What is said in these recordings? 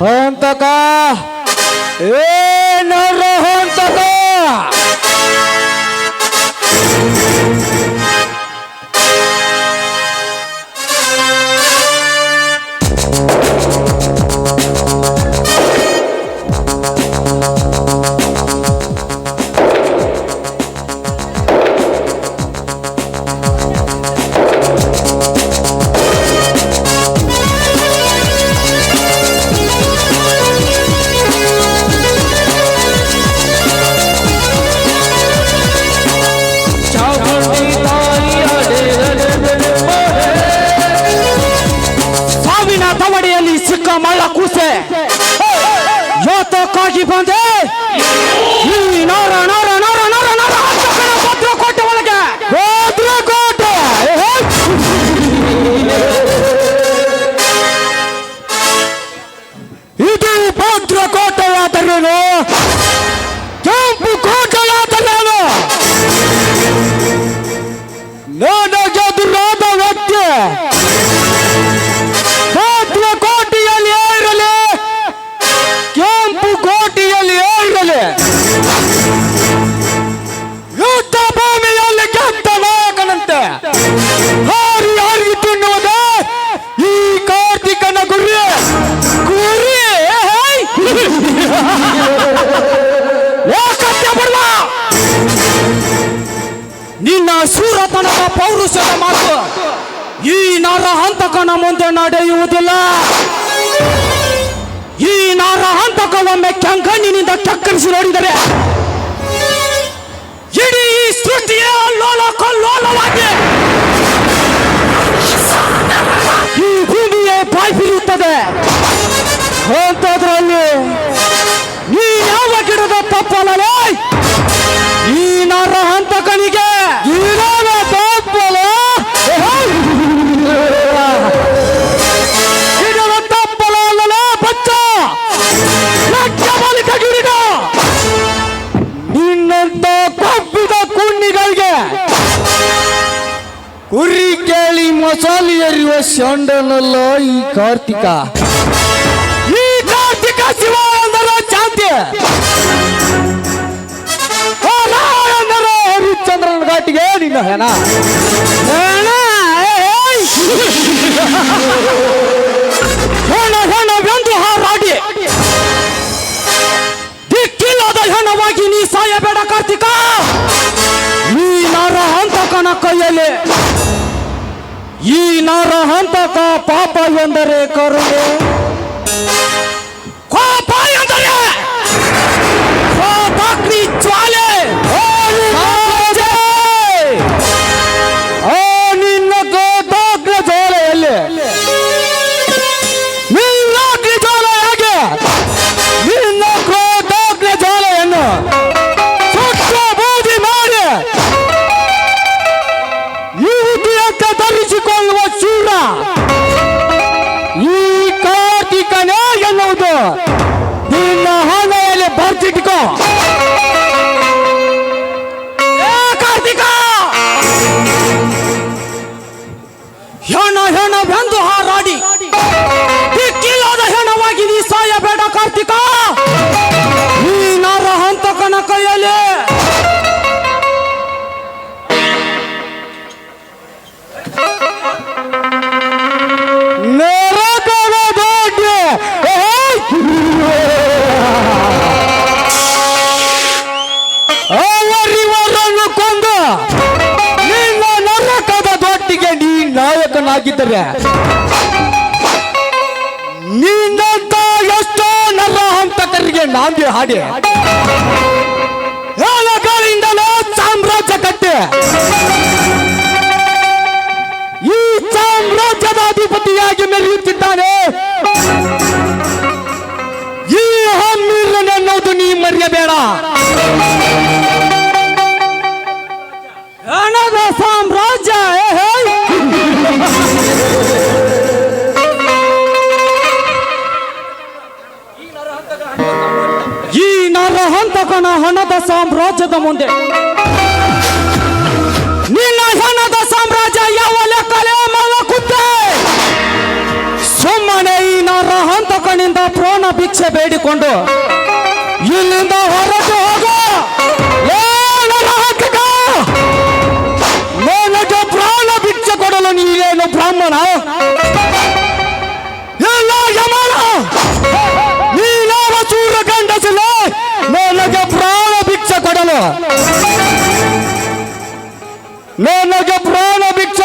ಹಂತಕ ಏನರ ಹಂತಕ ಮಳ್ಳ ಕೂಸೆ ಯೋತಕ್ಕಾಗಿ ಬಂದೆ ಈ ನರ ನರ ನರ ನರ ನರ ಭದ್ರಕೋಟೆ ಒಳಗೆ ಭದ್ರಕೋಟೆ ಇದು ಭದ್ರಕೋಟೆಯಾದರೇನು ಕೆಂಪು ಕೋಟೆಯಾದರೇನು ನನಗೆದುರಾದ ವ್ಯಕ್ತಿ ಯುದ್ಧ ಭೂಮಿಯಲ್ಲಿ ಗೆದ್ದ ನಾಯಕನಂತೆ ಹಾರಿ ಹಾರಿ ತಿನ್ನುವುದೇ ಈ ಕಾರ್ತಿಕನ ಗುರಿ ಗುರಿ ನಿನ್ನ ಸೂರತನದ ಪೌರುಷದ ಮಾತು ಈ ನರ ಹಂತಕನ ಮುಂದೆ ನಡೆಯುವುದಿಲ್ಲ. ಈ ನರ ಹಂತಕ ಒಮ್ಮೆ ಕೆಂಗಣ್ಣಿನಿಂದ ಟಕ್ಕರಿಸಿ ನೋಡಿದರೆ ಇಡೀ ಸೃಷ್ಟಿಯೇ ಅಲ್ಲೋಲ ಕಲ್ಲೋಲವಾಗಿ ಈ ಭೂಮಿಯೇ ಬಾಯಿ ಬಿರುತ್ತದೆ. ಅಂಥದ್ರಲ್ಲಿ ನೀ ಯಾವ ಗಿಡದ ತಪ್ಪಲೇ ಈ ನರ ಹಂತಕನಿಗೆ ಗಿಡದ ತಪ್ಪಲ ಗಿಡದ ತಪ್ಪಲ ಅಲ್ಲಲೇ ಬಚ್ಚ ಲಕ್ಷ ಗಿಡ ನಿನ್ನಂತ ಕಬ್ಬಿದ ಕುಣ್ಣಿಗಳಿಗೆ ಕುರಿ ಕೇಳಿ ಮಸಾಲೆ ಎರಿಯುವ ಶಂಡನಲ್ಲ ಈ ಕಾರ್ತಿಕ. ಈ ಕಾರ್ತಿಕ ಶಿವ ಎಂದರೆ ಶಾಂತಿ, ಎಂದರೆ ಹರಿಶ್ಚಂದ್ರನ ಘಾಟಿಗೆ ನಿನ್ನ ಹೆಣ ಹೆಣ ಹೆಣವೆಂದು ಹಾರಾಡಿ ದಿಕ್ಕಿಲ್ಲದ ಹೆಣವಾಗಿ ನೀ ಸಾಯಬೇಡ ಕಾರ್ತಿಕ. ಈ ನರ ಹಂತಕನ ಕೈಯಲ್ಲಿ ಈ ನರ ಹಂತಕ ಪಾಪ ಎಂದರೆ ಕರುಣೆ, ಕೋಪ ಎಂದರೆ ಕೋಪಾಗ್ನಿ ಜ್ವಾಲೆ. ನಿನ್ನ ಕೋಪಾಗ್ನಿ ಜ್ವಾಲೆಯಲ್ಲಿ ನಿನ್ನಾಗ್ನಿ ಜ್ವಾಲೆ ಹೇಗೆ ನಿನ್ನ ಕೋಪಾಗ್ನಿ ಜ್ವಾಲೆಯನ್ನು ಸುತ್ತ ಬೂದಿ ಮಾಡಿ ಯುವತಿಯಕ್ಕೆ ಧರಿಸಿಕೊಳ್ಳುವ ಶೂರ ಈ ರಾಜನಾಗಿದ್ದರೆ ನಿನ್ನಂತ ಎಷ್ಟೋ ನರ ಹಂತಕರಿಗೆ ನಾಂದಿ ಹಾಡಿ ಹೇಳಗಳಿಂದಲೇ ಸಾಮ್ರಾಜ್ಯ ಕಟ್ಟೆ ಈ ಸಾಮ್ರಾಜ್ಯದ ಅಧಿಪತಿಯಾಗಿ ಮೆರೆಯುತ್ತಿದ್ದಾನೆ ಈ ಹಮ್ಮಿರನೆನ್ನುವುದು ನೀ ಮರೆಯಬೇಡ. ಹಣದ ಸಾಮ್ರಾಜ್ಯ ಈ ನರಹಂತಕನ ಹಣದ ಸಾಮ್ರಾಜ್ಯದ ಮುಂದೆ ನಿನ್ನ ಹಣದ ಸಾಮ್ರಾಜ್ಯ ಯಾವ ಲೆಕ್ಕಲೇ ಮಲಕುತ್ತೆ. ಸುಮ್ಮನೆ ಈ ನರಹಂತಕನಿಂದ ಪ್ರಾಣ ಭಿಕ್ಷೆ ಬೇಡಿಕೊಂಡು ಇಲ್ಲಿಂದ ಹೊರಟು ಹೋಗು. ನನಗೆ ಪ್ರಾಣ ಭಿಕ್ಷೆ ಕೊಡಲು ನೀವೇನು ಬ್ರಾಹ್ಮಣ ಎಲ್ಲ ಯಮನ ನೀನಾವ ಸೂರ್ಯ ಗಂಡಸಿಲ್ಲ ನನಗೆ ಪ್ರಾಣ ಭಿಕ್ಷೆ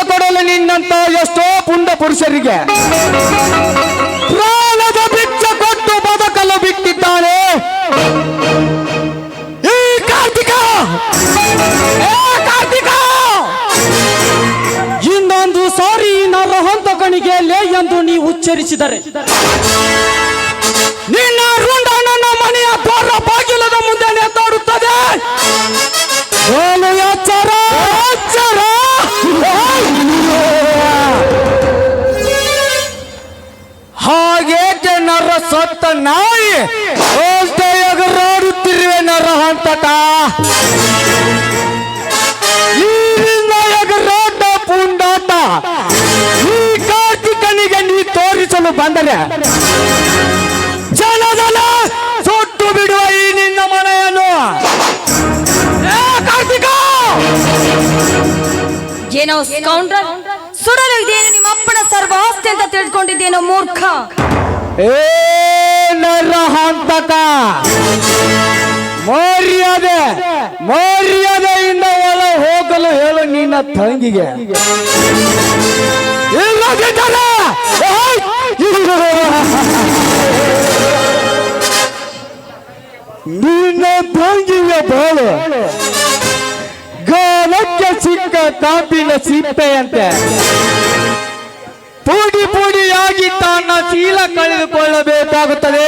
ಕೊಡಲು ನಿನ್ನಂತ ಎಷ್ಟೋ ಪುಂಡ ಪುರುಷರಿಗೆ ಪ್ರಾಣದ ಭಿಕ್ಷೆ ಕೊಟ್ಟು ಬದುಕಲು ಬಿಟ್ಟಿದ್ದಾನೆ ಈ ಕಾರ್ತಿಕ. ಇನ್ನೊಂದು ಸಾರಿ ನರಹಂತಕನಿಗೆ ಲೇ ಎಂದು ನೀವು ಉಚ್ಚರಿಸಿದರೆ ನಿನ್ನ ರುಂಡ ನನ್ನ ಮನೆಯ ದ್ವಾರ ಬಾಗಿಲದ ಮುಂದೆ ನೇತಾಡುತ್ತದೆ. ಎಚ್ಚರ ಎಚ್ಚರ. ಹಾಗೇಕೆ ನರ ಸತ್ತ ನಾಯಿ ಎಗರಾಡುತ್ತಿರುವೆ ನರಹಂತಕ. ಎಗರಾಟ ಪುಂಡಾಟ ಈ ಕಾರ್ತಿಕನಿಗೆ ನೀ ತೋರಿಸಲು ಬಂದರೆ ಜನದಲ್ಲ ಸುಟ್ಟು ಬಿಡುವ ಈ ನಿನ್ನ ಮನೆಯನ್ನು. ಕಾರ್ತಿಕ ಏನೋ ಸ್ಕೌಂಡ್ರಲ್, ಸುಡಲು ಇದೇನು ನಿಮ್ಮ ಅಪ್ಪನ ಸರ್ವ ಆಸ್ತಿ ಅಂತ ತಿಳ್ಕೊಂಡಿದ್ದೇನೋ ಮೂರ್ಖ. ಏ ನರಹಂತಕ, ಮರ್ಯಾದೆಯಿಂದ ಒಳ ಹೋಗಲು ಹೇಳು ನಿನ್ನ ತಂಗಿಗೆ. ಇಲ್ಲದಿದ್ದರೆ ನಿನ್ನ ತಂಗಿಗೆ ಬಾಳು ಗಾಲಕ್ಕೆ ಸಿಕ್ಕ ಕಾಪಿನ ಸಿಪ್ಪೆಯಂತೆ ಪುಡಿಯಾಗಿ ತನ್ನ ಚೀಲ ಕಳೆದುಕೊಳ್ಳಬೇಕಾಗುತ್ತದೆ.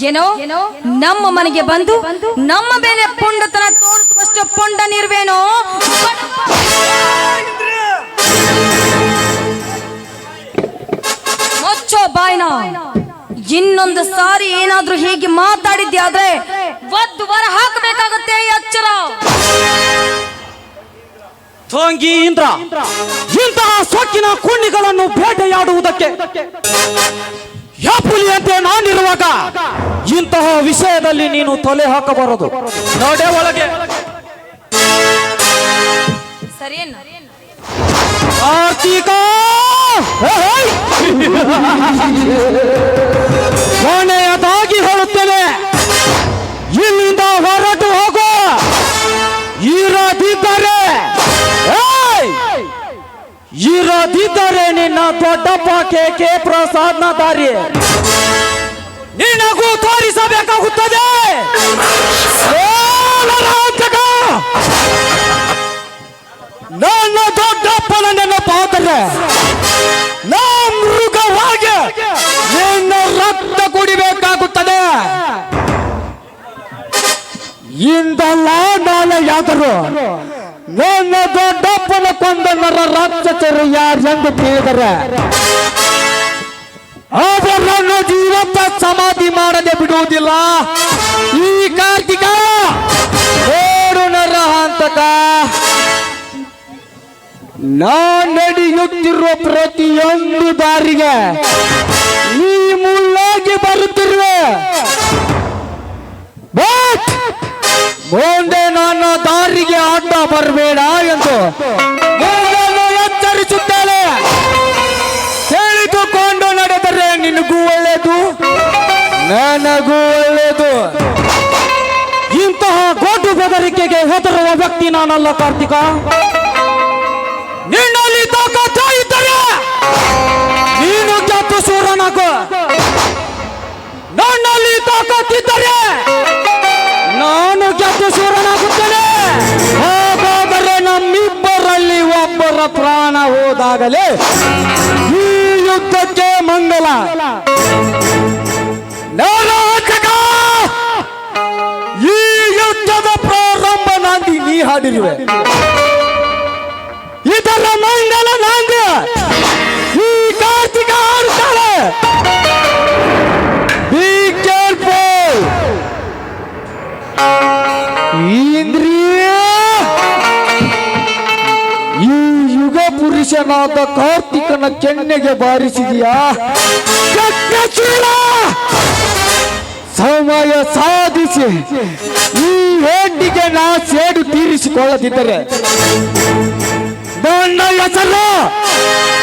ಏನೋ ನಮ್ಮ ಮನೆಗೆ ಬಂದು ನಮ್ಮ ಮೇಲೆ ಪುಂಡತನ ತೋರಿಸುವಷ್ಟು ಪುಂಡ ನಿರ್ವೇನೋ. ಮುಚ್ಚೋ ಬಾಯ್ನ. ಇನ್ನೊಂದು ಸಾರಿ ಏನಾದ್ರೂ ಹೀಗೆ ಮಾತಾಡಿದ್ಯಾದ್ರೆ ಒದ್ದು ಹೊರ ಹಾಕಬೇಕಾಗುತ್ತೆ. ಎಚ್ಚರ. ತಂಗಿ ಇಂದ್ರ, ಇಂತಹ ಸೊಕ್ಕಿನ ಕುಣ್ಣಿಗಳನ್ನು ಬೇಟೆಯಾಡುವುದಕ್ಕೆ ಯಾಪುಲಿಯಂತೆ ನಾನಿರುವಾಗ ಇಂತಹ ವಿಷಯದಲ್ಲಿ ನೀನು ತಲೆ ಹಾಕಬಾರದು. ನೋಡೆ ಒಳಗೆ ಸರಿಯೇನು? ಕಾರ್ತಿಕ ಕೊನೆಯದಾಗಿ ಹೇಳುತ್ತೇನೆ, ಇಲ್ಲಿಂದ ಹೊರಟು ಹೋಗು. ಇರದಿದ್ದರೆ ನಿನ್ನ ದೊಡ್ಡಪ್ಪ ಕೆ ಪ್ರಸಾದ್ನ ದಾರಿ ನಿನಗೂ ತೋರಿಸಬೇಕಾಗುತ್ತದೆ. ನನ್ನ ದೊಡ್ಡಪ್ಪನ ನೆನಪಾದರೆ ನಾ ಮೃಗವಾಗಿ ನಿನ್ನ ರಕ್ತ ಕುಡಿಬೇಕಾಗುತ್ತದೆ. ಇಂದಲ್ಲ ನಾಳೆಯಾದರೂ ನನ್ನ ದೊಡ್ಡಪ್ಪನ ಕೊಂದ ನರ ರಾಕ್ಷಸರು ಯಾರೆಂದು ತಿಳಿದರೆ ಅವರನ್ನು ಜೀವಂತ ಸಮಾಧಿ ಮಾಡದೆ ಬಿಡುವುದಿಲ್ಲ. ಈ ಕಾರ್ತಿಕ ನೋಡು ನರಹಂತಕ, ನಾನು ನಡೆಯುತ್ತಿರುವ ಪ್ರತಿಯೊಂದು ದಾರಿಗೆ ನೀ ಮುಳ್ಳಾಗಿ ಬರುತ್ತಿರುವೆ. ಮುಂದೆ ನನ್ನ ದಾರಿಗೆ ಅಡ್ಡ ಬರಬೇಡ ಎಂದು ಎಚ್ಚರಿಸುತ್ತೇನೆ. ತಿಳಿದುಕೊಂಡು ನಡೆದರೆ ನಿನಗೂ ಒಳ್ಳೆಯದು, ನನಗೂ ಒಳ್ಳೆಯದು. ಇಂತಹ ಗೊಡ್ಡು ಬೆಂಕಿಗೆ ಹೆದರುವ ವ್ಯಕ್ತಿ ನಾನಲ್ಲ ಕಾರ್ತಿಕ. ನಿನ್ನಲ್ಲಿ ತಾಕತ್ತು ಇದ್ದರೆ ನೀನು ಗೆದ್ದು ಸೂರನಾಗು. ನನ್ನಲ್ಲಿ ತಾಕತ್ತಿದ್ದರೆ ನಾನು ಗೆದ್ದು ಸೂರನಾಗುತ್ತೇನೆ. ಹಾಗಾದರೆ ನಮ್ಮಿಬ್ಬರಲ್ಲಿ ಒಬ್ಬರ ಪ್ರಾಣ ಹೋದಾಗಲೇ ಈ ಯುದ್ಧಕ್ಕೆ ಮಂಗಲ. ಈ ಯುದ್ಧದ ಪ್ರಾರಂಭ ನಾಂದಿ ನೀ ಹಾಡಿರುವೆ, ಇದರ ಮಂಗಲ ನಾಂದಿ ಈ ಕಾರ್ತಿಕ ಹಾಡುತ್ತಾಳೆ. ಬಿ ಕೇರ್ಫುಲ್ ಇಂದ್ರಿಯ. ಈ ಯುಗ ಪುರುಷನಾದ ಕಾರ್ತಿಕನ ಕೆನ್ನೆಗೆ ಬಾರಿಸಿದೆಯಾ? ಸಮಯ ಸಾಧಿಸಿ ಈ ಏಟಿಗೆ ನಾ ಸೇಡು ತೀರಿಸಿಕೊಳ್ಳದಿದ್ದರೆ ನನ್ನ ಹೆಸರು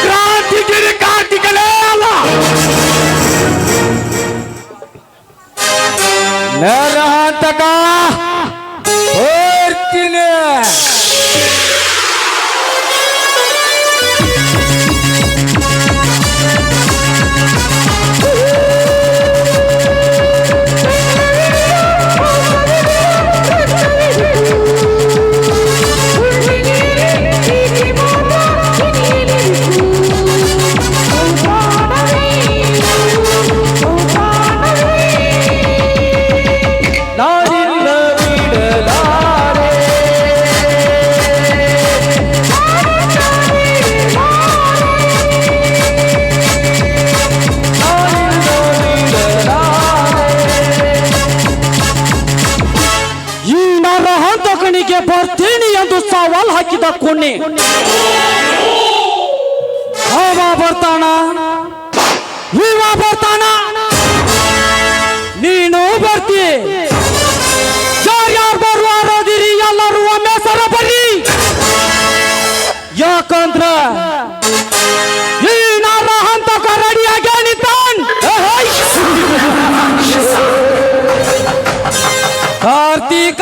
ಕ್ರಾಂತಿಗಿರಿ ಕಾರ್ತಿಕನೇ ಅಲ್ಲ. ನರಹಂತಕ ಹೋಗ್ತೀನಿ. ಬರ್ತೀನಿ ಎಂದು ಸವಾಲ್ ಹಾಕಿದ ಕೊನೆ ಅವ ಬರ್ತಾನ, ಇವ ಬರ್ತಾನ, ನೀನು ಬರ್ತಿ. ಯಾರ್ಯಾರು ಬರುವಾರದಿರಿ ಎಲ್ಲರೂ ಒಮ್ಮೆ ಸರ ಬರ್ರಿ. ಯಾಕಂದ್ರ ಈ ನಾರ ಹಂತಕ ರೆಡಿಯಾಗಿ ನಿಂತಾನ್. ಕಾರ್ತಿಕ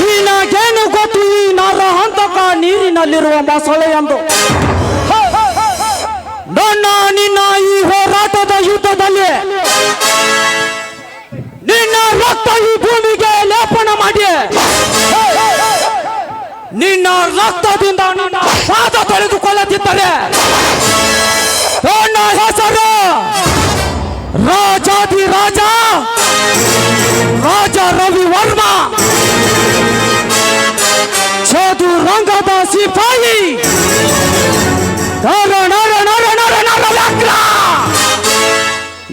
ನಿನಗೇನು ಗೊತ್ತು ಈ ನರ ಹಂತಕ ನೀರಿನಲ್ಲಿರುವ ಮೊಸಳೆ ಎಂದು? ನನ್ನ ನಿನ್ನ ಈ ಹೋರಾಟದ ಯುದ್ಧದಲ್ಲಿ ನಿನ್ನ ರಕ್ತ ಈ ಭೂಮಿಗೆ ಲೇಪನ ಮಾಡಿ ನಿನ್ನ ರಕ್ತದಿಂದ ನನ್ನ ಪಾದ ತೊಳೆದುಕೊಳ್ಳದಿದ್ದರೆ ನನ್ನ ಹೆಸರು ರಾಜಾದಿ ರಾಜ ರಾಜ ರವಿ ವರ್ಮ, ಚದುರಂಗದ ಸಿಪಾಯಿ, ನರ ನರ ನರ ನರ ನರ ವ್ಯಾಘ್ರ,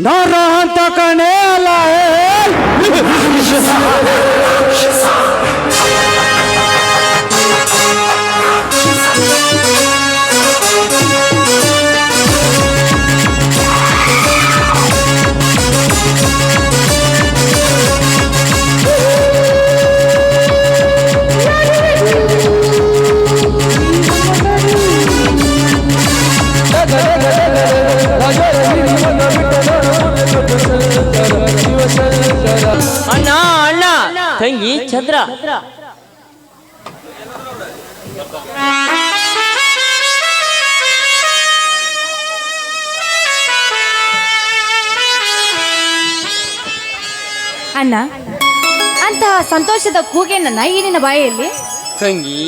ನರ ಹಂತಕನೇ ಅಲ್ಲ. ಅಣ್ಣ ಅಣ್ಣ ತಂಗಿ ಚಂದ್ರ ಅಣ್ಣ, ಅಂತಹ ಸಂತೋಷದ ಕೂಗೇನನ್ನ ಈ ನಿನ್ನ ಬಾಯಲ್ಲಿ? ತಂಗಿ,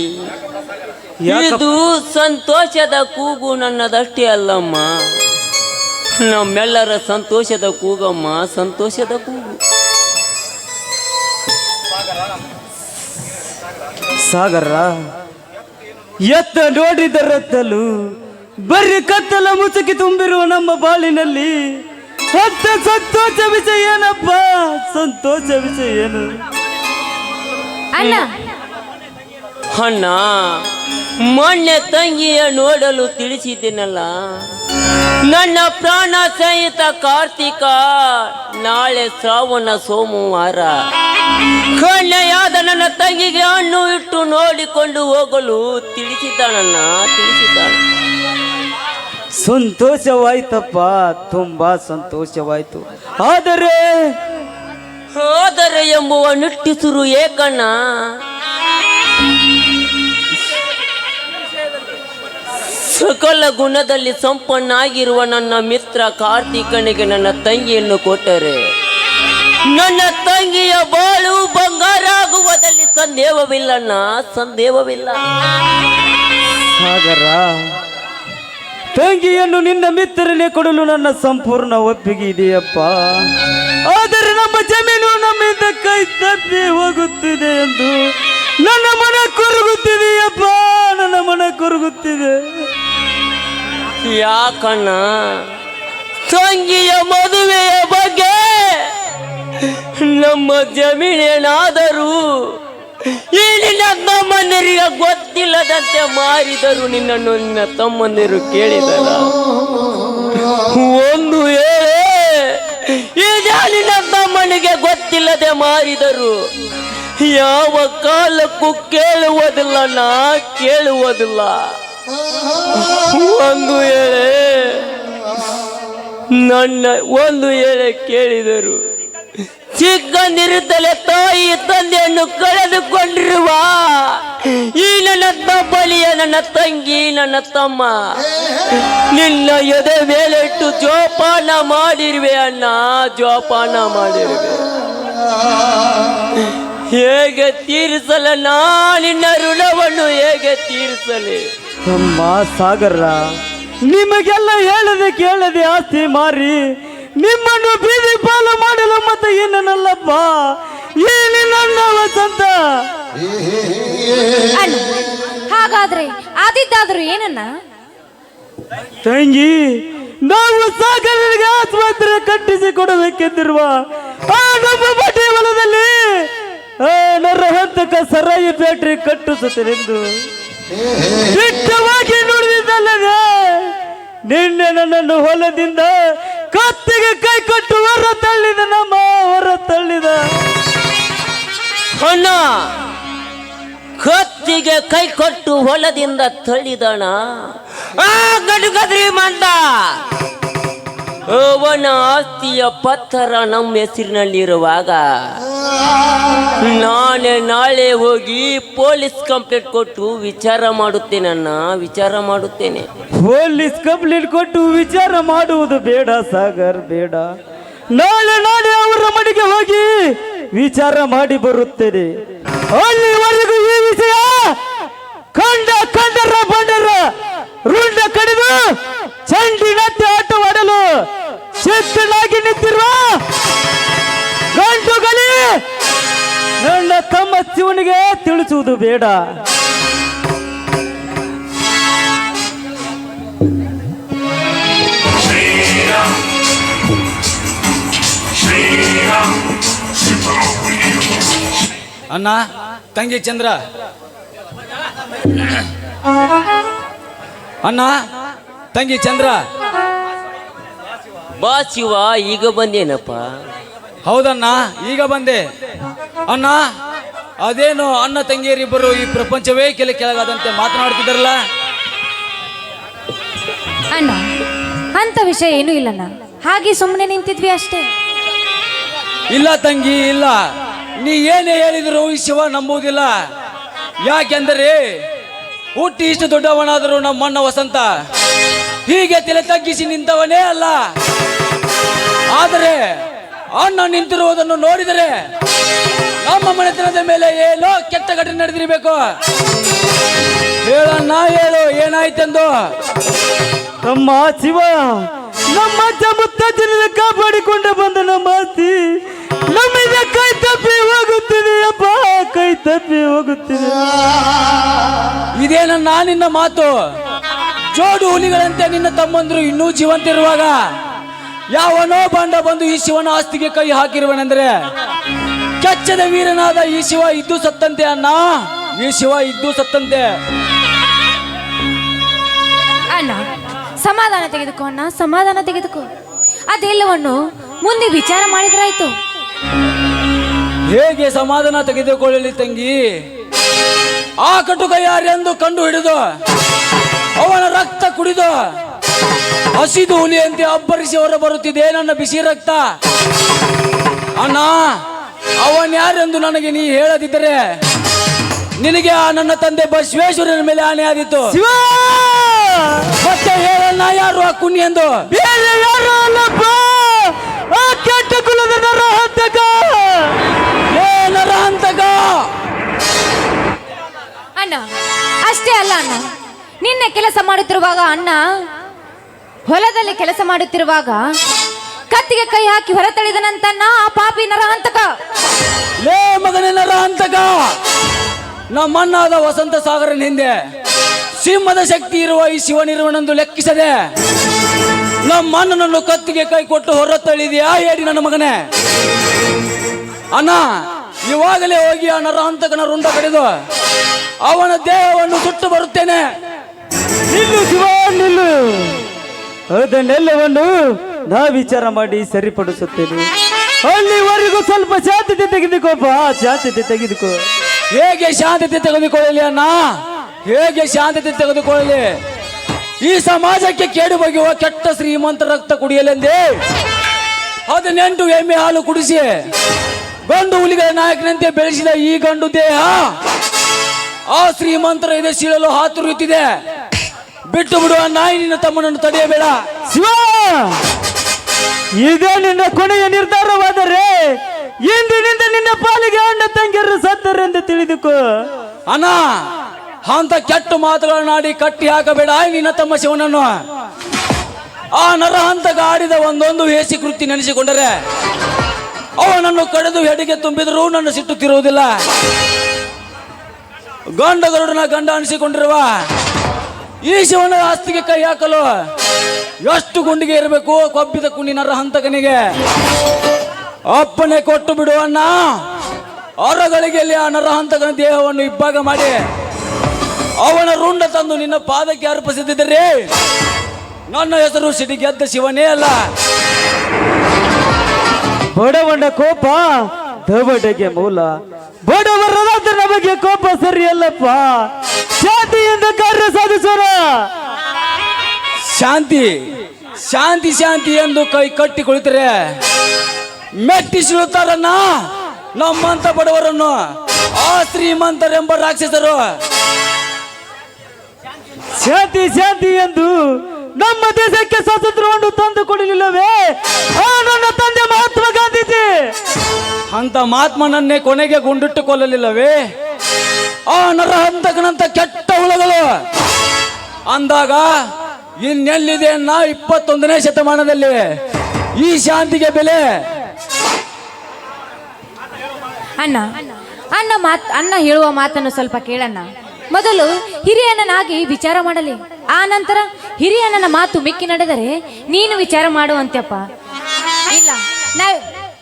ಇದು ಸಂತೋಷದ ಕೂಗು ನನ್ನದಷ್ಟೇ ಅಲ್ಲಮ್ಮ, ನಮ್ಮೆಲ್ಲರ ಸಂತೋಷದ ಕೂಗಮ್ಮ, ಸಂತೋಷದ ಕೂಗು. ಸಾಗರ ಎತ್ತ ನೋಡಿದರತ್ತಲು ಬರ್ರಿ ಕತ್ತಲ ಮುಸುಕಿ ತುಂಬಿರುವ ನಮ್ಮ ಬಾಳಿನಲ್ಲಿ ಅಂತ ಸಂತೋಷ ವಿಷಯ ಏನಪ್ಪ? ಸಂತೋಷ ವಿಷಯ ಏನು ಅಣ್ಣ? ಅಣ್ಣ, ಮೊನ್ನೆ ತಂಗಿಯ ನೋಡಲು ತಿಳಿಸಿದ್ದೇನಲ್ಲ, ನನ್ನ ಪ್ರಾಣ ಸಹಿತ ಕಾರ್ತಿಕ ನಾಳೆ ಶ್ರಾವಣ ಸೋಮವಾರ ಕನ್ಯೆಯಾದ ನನ್ನ ತಂಗಿಗೆ ಹಣ್ಣು ಇಟ್ಟು ನೋಡಿಕೊಂಡು ಹೋಗಲು ತಿಳಿಸಿದ್ದಾನಣ್ಣ, ತಿಳಿಸಿದ್ದಾನೆ. ಸಂತೋಷವಾಯ್ತಪ್ಪ, ತುಂಬಾ ಸಂತೋಷವಾಯ್ತು. ಆದರೆ ಎಂಬುವ ನಿಟ್ಟಿಸುರು ಏಕಣ್ಣ. ಸಕಲ ಗುಣದಲ್ಲಿ ಸಂಪನ್ನಾಗಿರುವ ನನ್ನ ಮಿತ್ರ ಕಾರ್ತಿಕನಿಗೆ ನನ್ನ ತಂಗಿಯನ್ನು ಕೊಟ್ಟರೆ ನನ್ನ ತಂಗಿಯ ಬಾಳು ಬಂಗಾರ ಆಗುವುದಲ್ಲಿ ಸಂದೇಹವಿಲ್ಲಣ್ಣ, ಸಂದೇಹವಿಲ್ಲ. ಸಾಗರ, ತಂಗಿಯನ್ನು ನಿನ್ನ ಮಿತ್ರನೇ ಕೊಡಲು ನನ್ನ ಸಂಪೂರ್ಣ ಒಪ್ಪಿಗೆ ಇದೆಯಪ್ಪ. ಆದರೆ ನಮ್ಮ ಜಮೀನು ನಮ್ಮಿಂದ ಕೈ ತಪ್ಪಿ ಹೋಗುತ್ತಿದೆ ಎಂದು ನನ್ನ ಮನ ಕೊರಗುತ್ತಿದೆಯಪ್ಪ, ನನ್ನ ಮನ ಕೊರಗುತ್ತಿದೆ. ಯಾಕಣ್ಣ? ತಂಗಿಯ ಮದುವೆಯ ಬಗ್ಗೆ ನಮ್ಮ ಜಮೀನೇನಾದರೂ ಈ ನಿನ್ನ ತಮ್ಮಂದಿರಿಗೆ ಗೊತ್ತಿಲ್ಲದಂತೆ ಮಾರಿದರು. ನಿನ್ನನ್ನು ನಿನ್ನ ತಮ್ಮಂದಿರು ಕೇಳಿದರ ಒಂದು ಈಗ ನಿನ್ನ ತಮ್ಮನಿಗೆ ಗೊತ್ತಿಲ್ಲದೆ ಮಾರಿದರು. ಯಾವ ಕಾಲಕ್ಕೂ ಕೇಳುವುದಿಲ್ಲ, ನಾ ಕೇಳುವುದಿಲ್ಲ. ಒಂದು ಏಳೆ ಕೇಳಿದರು. ಚಿಕ್ಕಂದಿರುತ್ತಲೇ ತಾಯಿ ತಂದೆಯನ್ನು ಕಳೆದುಕೊಂಡಿರುವ ಈ ನನ್ನ ತಬ್ಬಲಿಯ ನನ್ನ ತಂಗಿ ನನ್ನ ತಮ್ಮ ನಿನ್ನ ಎದೆ ಮೇಲಿಟ್ಟು ಜೋಪಾನ ಮಾಡಿರುವೆ ಅಣ್ಣ, ಜೋಪಾನ ಮಾಡಿರುವೆ. ಹೇಗೆ ತೀರಿಸಲ ನಾ ನಿನ್ನ ಋಣವನ್ನು, ಹೇಗೆ ತೀರಿಸಲಿ? ತಮ್ಮ ಸಾಗರ, ನಿಮಗೆಲ್ಲ ಹೇಳದೆ ಕೇಳದೆ ಆಸ್ತಿ ಮಾರಿ ನಿಮ್ಮನ್ನು ಬೀದಿ ಪಾಲು ಮಾಡಲು ಮತ್ತೆ ಏನನ್ನಲ್ಲಪ್ಪ ಈ ನನ್ನ ವಸಂತ. ಅಣ್ಣ, ಹಾಗಾದ್ರೆ ಆದಿದ್ದಾದ್ರು ಏನನ್ನ? ತಂಗಿ, ನಾವು ಸಾಗರನಿಗೆ ಆಸ್ಪತ್ರೆ ಕಟ್ಟಿಸಿ ಕೊಡಬೇಕೆಂದಿರುವ ಆ ನಮ್ಮ ಬಡ್ಡಿ ಹೊಲದಲ್ಲಿ ನರಹಂತಕ ಸರಾಯಿ ಫ್ಯಾಕ್ಟರಿ ಕಟ್ಟಿಸುತ್ತೇನೆಂದು ದಿಟ್ಟವಾಗಿ ನುಡಿದಿದ್ದಲ್ಲದೆ ನಿನ್ನೆ ನನ್ನನ್ನು ಹೊಲದಿಂದ ಕತ್ತಿಗೆ ಕೈ ಕೊಟ್ಟು ಹೊರ ತಳ್ಳಿದ, ನಮ್ಮ ಹೊರ ತಳ್ಳಿದ. ಅಣ್ಣ, ಕತ್ತಿಗೆ ಕೈ ಕೊಟ್ಟು ಹೊಲದಿಂದ ತಳ್ಳಿದಣ. ಆ ಗಡುಗದ್ರಿ ಮಂದ ಅವನ ಆಸ್ತಿಯ ಪತ್ತರ ನಮ್ಮ ಹೆಸರಿನಲ್ಲಿರುವಾಗ ನಾಳೆ ಹೋಗಿ ಪೊಲೀಸ್ ಕಂಪ್ಲೇಂಟ್ ಕೊಟ್ಟು ವಿಚಾರ ಮಾಡುತ್ತೇನಣ್ಣ, ವಿಚಾರ ಮಾಡುತ್ತೇನೆ. ಪೊಲೀಸ್ ಕಂಪ್ಲೇಂಟ್ ಕೊಟ್ಟು ವಿಚಾರ ಮಾಡುವುದು ಬೇಡ ಸಾಗರ್, ಬೇಡ. ನಾಳೆ ಅವರ ಮನೆಗೆ ಹೋಗಿ ವಿಚಾರ ಮಾಡಿ ಬರುತ್ತೇನೆ. ಅಲ್ಲಿವರೆಗೂ ಈ ವಿಷಯ ಕಂಡರ ಬಂಡರ ರುಂಡ ಕಡಿದು ಚಂಡಿನಂತೆ ಆಟವಾಡಲು ಸಿದ್ಧನಾಗಿ ನಿಂತಿರುವ ಗಂಟುಗಲಿ ನನ್ನ ತಮ್ಮ ಶಿವನಿಗೆ ತಿಳಿಸುವುದು ಬೇಡ. ಅಣ್ಣ, ತಂಗಿ ಚಂದ್ರ. ಅಣ್ಣ, ತಂಗಿ ಚಂದ್ರ. ಬಾ ಶಿವ, ಈಗ ಬಂದೇನಪ್ಪ? ಹೌದಣ್ಣ, ಈಗ ಬಂದೆ. ಅಣ್ಣ, ಅದೇನು ಅಣ್ಣ ತಂಗಿಯರಿಬ್ಬರು ಈ ಪ್ರಪಂಚವೇ ಕೆಳಗಾದಂತೆ ಮಾತನಾಡ್ತಿದ್ದಾರಲ್ಲ? ಅಣ್ಣ, ಅಂತ ವಿಷಯ ಏನೂ ಇಲ್ಲಣ್ಣ, ಹಾಗೆ ಸುಮ್ಮನೆ ನಿಂತಿದ್ವಿ ಅಷ್ಟೇ. ಇಲ್ಲ ತಂಗಿ, ಇಲ್ಲ. ನೀ ಏನೇ ಹೇಳಿದ್ರು ಈ ಶಿವ ನಂಬುವುದಿಲ್ಲ. ಯಾಕೆಂದರೆ ಹುಟ್ಟಿ ಇಷ್ಟು ದೊಡ್ಡವನಾದರೂ ನಮ್ಮಣ್ಣ ವಸಂತ ಹೀಗೆ ತಲೆ ತಗ್ಗಿಸಿ ನಿಂತವನೇ ಅಲ್ಲ. ಆದರೆ ಅಣ್ಣ ನಿಂತಿರುವುದನ್ನು ನೋಡಿದರೆ ನಮ್ಮ ಮನೆತನದ ಮೇಲೆ ಏನೋ ಕೆಟ್ಟ ಘಟನೆ ನಡೆದಿರಬೇಕು. ಹೇಳಣ್ಣ, ಹೇಳು, ಏನಾಯ್ತೆಂದು? ತಮ್ಮ ಶಿವ, ನಮ್ಮ ಅಜ್ಜ ಮುತ್ತಜ್ಜನ ಕಾಪಾಡಿಕೊಂಡು ಬಂದ ನಮ್ಮ ಆಸ್ತಿ ನಮ್ಮಿಂದ ಕೈ ತಪ್ಪಿ ಹೋಗುತ್ತಿದೆಯಪ್ಪ, ಕೈ ತಪ್ಪಿ ಹೋಗುತ್ತಿದೆ. ಇದೇನನ್ನ ನಿನ್ನ ಮಾತು? ಜೋಡು ಹುಲಿಗಳಂತೆ ನಿನ್ನ ತಮ್ಮಂದ್ರು ಇನ್ನೂ ಜೀವಂತಿರುವಾಗ ಯಾವನೋ ಬಂಡ ಬಂದು ಈ ಶಿವನ ಆಸ್ತಿಗೆ ಕೈ ಹಾಕಿರುವನೆಂದ್ರೆ ಕೆಚ್ಚದ ವೀರನಾದ ಈ ಶಿವ ಇದ್ದು ಸತ್ತಂತೆ ಅಣ್ಣ, ಈ ಶಿವ ಇದ್ದು ಸತ್ತಂತೆ. ಅಣ್ಣ, ಸಮಾಧಾನ ತೆಗೆದುಕೋ ಅಣ್ಣ, ಸಮಾಧಾನ ತೆಗೆದುಕೋ. ಅದೆಲ್ಲವನ್ನು ಮುಂದೆ ವಿಚಾರ ಮಾಡಿದ್ರಾಯ್ತು. ಹೇಗೆ ಸಮಾಧಾನ ತೆಗೆದುಕೊಳ್ಳಲಿ ತಂಗಿ? ಆ ಕಟುಕ ಯಾರೆಂದು ಕಂಡು ಹಿಡಿದು ಅವನ ರಕ್ತ ಕುಡಿದು ಹಸಿದು ಹುಲಿಯಂತೆ ಅಬ್ಬರಿಸಿ ಹೊರ ಬರುತ್ತಿದೆ ನನ್ನ ಬಿಸಿ ರಕ್ತ. ಅಣ್ಣ, ಅವನ್ ಯಾರೆಂದು ನನಗೆ ನೀ ಹೇಳದಿದ್ದರೆ ನಿನಗೆ ಆ ನನ್ನ ತಂದೆ ಬಸವೇಶ್ವರನ ಮೇಲೆ ಆಣೆ ಆದಿತ್ತು. ಶಿವ, ಮತ್ತೆ ಹೇಳಣ್ಣ, ಯಾರು ಆ ಕುಣಿ ಎಂದು? ಬೇರೆ ಯಾರು ಅಲ್ಲಪ್ಪ, ಆ ಕೆಟ್ಟ ಕುಲದ ನರಹಂತಕ. ಏ ನರಹಂತಕ! ಅಣ್ಣ, ಅಷ್ಟೇ ಅಲ್ಲ ಅಣ್ಣ, ನಿನ್ನೆ ಕೆಲಸ ಮಾಡುತ್ತಿರುವಾಗ ಅಣ್ಣ ಹೊಲದಲ್ಲಿ ಕೆಲಸ ಮಾಡುತ್ತಿರುವಾಗ ಕತ್ತಿಗೆ ಕೈ ಹಾಕಿ ಹೊರತಳಿದನಂತನ್ನ ಆ ಪಾಪಿ ನರಹಂತಕ. ಲೇ ಮಗನೇ ನರಹಂತಕ! ನಮ್ಮಣ್ಣಾದ ವಸಂತ ಸಾಗರನ ಹಿಂದೆ ಸಿಂಹದ ಶಕ್ತಿ ಇರುವ ಈ ಶಿವನಿರುವನೆಂದು ಲೆಕ್ಕಿಸದೆ ನಮ್ಮ ಅಣ್ಣನನ್ನು ಕತ್ತಿಗೆ ಕೈ ಕೊಟ್ಟು ಹೊರತಳಿದೆಯಾ ಹೇಳಿ ನನ್ನ ಮಗನೇ? ಅಣ್ಣ, ಇವಾಗಲೇ ಹೋಗಿ ಆ ನರಹಂತಕನ ರುಂಡ ಕಡಿದು ಅವನ ದೇಹವನ್ನು ಸುಟ್ಟು ಬರುತ್ತೇನೆ. ನಿಲ್ಲು ಶಿವ, ನಿಲ್ಲು. ಅದನ್ನೆಲ್ಲವನ್ನು ನಾ ವಿಚಾರ ಮಾಡಿ ಸರಿಪಡಿಸುತ್ತೇನೆ. ಅಲ್ಲಿವರೆಗೂ ಸ್ವಲ್ಪ ಶಾಂತತೆ ತೆಗೆದುಕೋಪ್ಪ, ಶಾಂತತೆ ತೆಗೆದುಕೋ. ಹೇಗೆ ಶಾಂತತೆ ತೆಗೆದುಕೊಳ್ಳಲಿ ಅಣ್ಣ? ಹೇಗೆ ಶಾಂತತೆ ತೆಗೆದುಕೊಳ್ಳಲಿ? ಈ ಸಮಾಜಕ್ಕೆ ಕೇಡು ಬಗೆಯುವ ಕೆಟ್ಟ ಶ್ರೀಮಂತ ರಕ್ತ ಕುಡಿಯಲೆಂದೇ 18 ಎಮ್ಮೆ ಹಾಲು ಕುಡಿಸಿ ಗಂಡು ಹುಲಿಗಳ ನಾಯಕನಂತೆ ಬೆಳೆಸಿದ ಈ ಗಂಡು ದೇಹ ಆ ಶ್ರೀಮಂತರ ಇದೆ ಸೀಳಲು ಹಾತುರಿಯುತ್ತಿದೆ. ಬಿಟ್ಟು ಬಿಡುವ ನಾಯಿ, ನಿನ್ನ ತಮ್ಮನನ್ನು ತಡೆಯಬೇಡ. ಶಿವ, ಇದೇ ನಿನ್ನ ಕೊನೆಯ ನಿರ್ಧಾರವಾದರೆ ಇಂದಿನಿಂದ ನಿನ್ನ ಪಾಲಿಗೆ ಅಣ್ಣ ತಂಗಿಯರು ಸತ್ತರೆಂದು ತಿಳಿದುಕೋ. ಅಣ್ಣ, ಅಂತ ಕೆಟ್ಟ ಮಾತುಗಳನ್ನಾಡಿ ಕಟ್ಟಿ ಹಾಕಬೇಡ ನಿನ್ನ ತಮ್ಮ ಶಿವನನ್ನು. ಆ ನರಹಂತಕ ಆಡಿದ ಒಂದೊಂದು ಹೇಸಿ ಕೃತಿ ನೆನೆಸಿಕೊಂಡರೆ ಅವನನ್ನು ಕಡೆದು ಹೆಡಿಗೆ ತುಂಬಿದರೂ ನನ್ನ ಸಿಟ್ಟು ತಿರುವುದಿಲ್ಲ. ಗಂಡ ಗರುಡನ ಗಂಡ ಅನಿಸಿಕೊಂಡಿರುವ ಈ ಶಿವನ ಆಸ್ತಿಗೆ ಕೈ ಹಾಕಲು ಎಷ್ಟು ಗುಂಡಿಗೆ ಇರಬೇಕು ಕೊಬ್ಬಿದ ಕುಂಡಿ ನರಹಂತಕನಿಗೆ? ಅಪ್ಪನೆ ಕೊಟ್ಟು ಬಿಡುವಣ್ಣ. ಹೊರಗಳಿಗೆಯಲ್ಲಿ ಆ ನರಹಂತಕನ ದೇಹವನ್ನು ಇಬ್ಬಾಗ ಮಾಡಿ ಅವನ ರುಂಡ ತಂದು ನಿನ್ನ ಪಾದಕ್ಕೆ ಅರ್ಪಿಸಿದ್ದರೆ ನನ್ನ ಹೆಸರು ಸಿಡಿಗೆದ್ದ ಶಿವನೇ ಅಲ್ಲ. ಬಡವನ ಕೋಪ ದವಡೆಗೆ ಮೂಲ. ಬಡವರಾದ ನಮಗೆ ಕೋಪ ಸರಿಯಲ್ಲಪ್ಪ. ಶಾಂತಿಯಿಂದ ಕಾರ್ಯ ಸಾಧಿಸೋಣ. ಶಾಂತಿ ಶಾಂತಿ ಶಾಂತಿ ಎಂದು ಕೈ ಕಟ್ಟಿ ಕುಳಿತರೆ ಮೆಟ್ಟಿಸಿರುತ್ತಾರನ್ನ ನಮ್ಮಂತ ಬಡವರನ್ನು ಆ ಶ್ರೀಮಂತರೆಂಬ ರಾಕ್ಷಸರು. ಶಾಂತಿ ಶಾಂತಿ ಎಂದು ನಮ್ಮ ದೇಶಕ್ಕೆ ಸ್ವಾತಂತ್ರ್ಯವನ್ನು ತಂದು ಕೊಡಲಿಲ್ಲವೇ ಆ ನನ್ನ ತಂದೆ ಮಹಾತ್ಮ ಗಾಂಧೀಜಿ? ಅಂತ ಮಹಾತ್ಮನನ್ನೇ ಕೊನೆಗೆ ಗುಂಡಿಟ್ಟು ಕೊಲ್ಲಲಿಲ್ಲವೇ ಆ ನರಹಂತಕನಂತ ಕೆಟ್ಟ ಹುಳಗಳು? ಅಂದಾಗ ಇನ್ನೆಲ್ಲಿದೆ 21ನೇ ಶತಮಾನದಲ್ಲಿ ಈ ಶಾಂತಿಗೆ ಬೆಲೆ? ಅಣ್ಣ, ಅಣ್ಣ ಹೇಳುವ ಮಾತನ್ನು ಸ್ವಲ್ಪ ಕೇಳಣ್ಣ. ಮೊದಲು ಹಿರಿಯಣ್ಣನಾಗಿ ವಿಚಾರ ಮಾಡಲಿ, ಆ ನಂತರ ಹಿರಿಯಣ್ಣನ ಮಾತು ಮಿಕ್ಕಿ ನಡೆದರೆ ನೀನು ವಿಚಾರ ಮಾಡುವಂತೆಪ್ಪ. ಇಲ್ಲ, ನಾ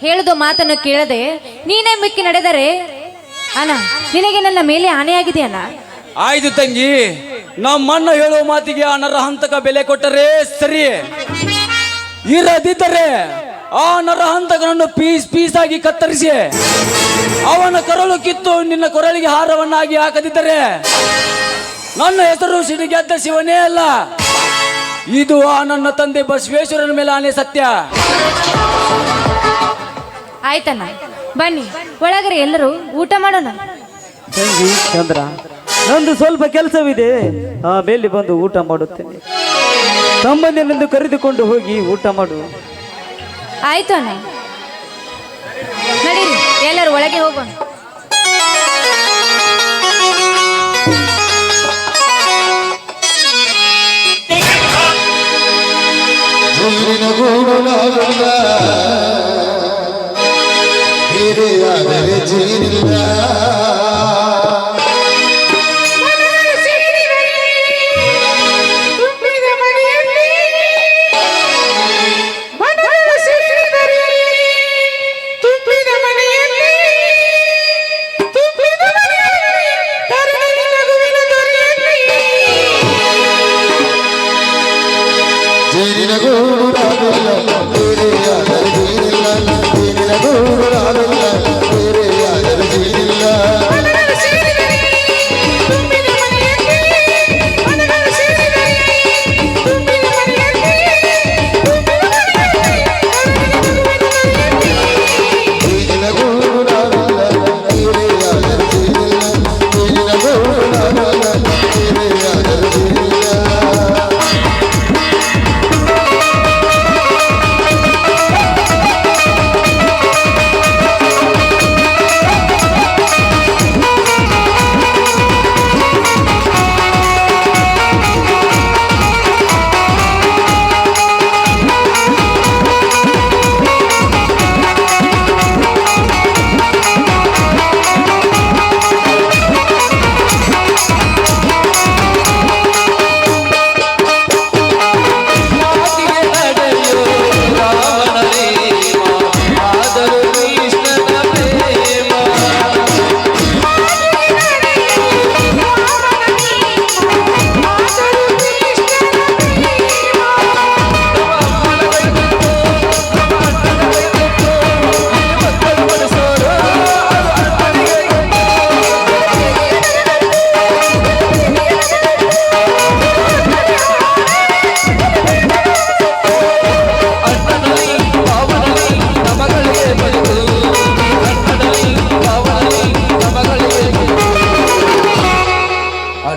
ಹೇಳುದ ಮಾತನ್ನು ಕೇಳದೆ ನೀನೇ ಮಿಕ್ಕಿ ನಡೆದರೆ ಅಣ್ಣ ನಿನಗೆ ನನ್ನ ಮೇಲೆ ಆನೆಯಾಗಿದೆ ಅಣ್ಣ. ಆಯ್ತು ತಂಗಿ, ನಮ್ಮಣ್ಣ ಹೇಳುವ ಮಾತಿಗೆ ಆ ನರಹಂತಕ ಬೆಲೆ ಕೊಟ್ಟರೆ ಸರಿ. ಇರದಿದ್ದರೆ ಆ ನರಹಂತಕನನ್ನು ಪೀಸ್ ಪೀಸ್ ಆಗಿ ಕತ್ತರಿಸಿ ಅವನ ಕರಳು ಕಿತ್ತು ನಿನ್ನ ಕೊರಳಿಗೆ ಹಾರವನ್ನಾಗಿ ಹಾಕದಿದ್ದರೆ ನನ್ನ ಹೆಸರು ಸಿಡಿಗೆದ್ದ ಶಿವನೇ ಅಲ್ಲ. ಇದು ಆ ನನ್ನ ತಂದೆ ಬಸವೇಶ್ವರನ ಮೇಲೆ ಆನೆ ಸತ್ಯ. ಆಯ್ತಣ್ಣ, ಬನ್ನಿ ಒಳಗರೆ ಎಲ್ಲರೂ ಊಟ ಮಾಡೋಣ. ತಂಗಿ ಚಂದ್ರ, ನಂದು ಸ್ವಲ್ಪ ಕೆಲಸವಿದೆ, ಆಮೇಲೆ ಬಂದು ಊಟ ಮಾಡುತ್ತೇನೆ. ತಮ್ಮಂದಿನೆಂದು ಕರೆದುಕೊಂಡು ಹೋಗಿ ಊಟ ಮಾಡು. ಆಯ್ತು ಅಣ್ಣ, ನಡೀರಿ ಎಲ್ಲರೂ ಒಳಗೆ ಹೋಗೋಣ. ಜೀನಿಲ್ಲ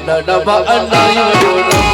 ನಮ್ಮ ಅಣ್ಣ ಇವನು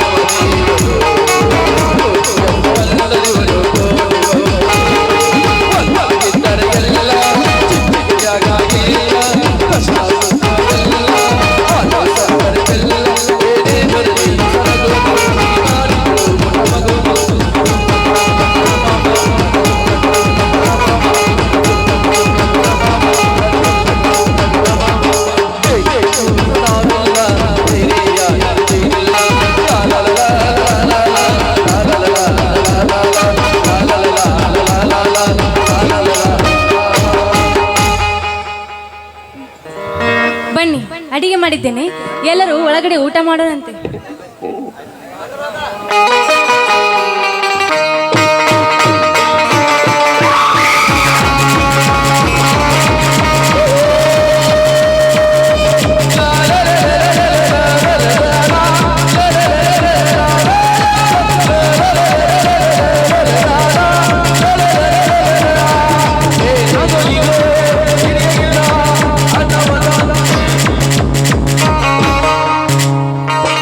ಬನ್ನಿ, ಅಡಿಗೆ ಮಾಡಿದ್ದೇನೆ, ಎಲ್ಲರೂ ಒಳಗಡೆ ಊಟ ಮಾಡೋಣಂತೆ.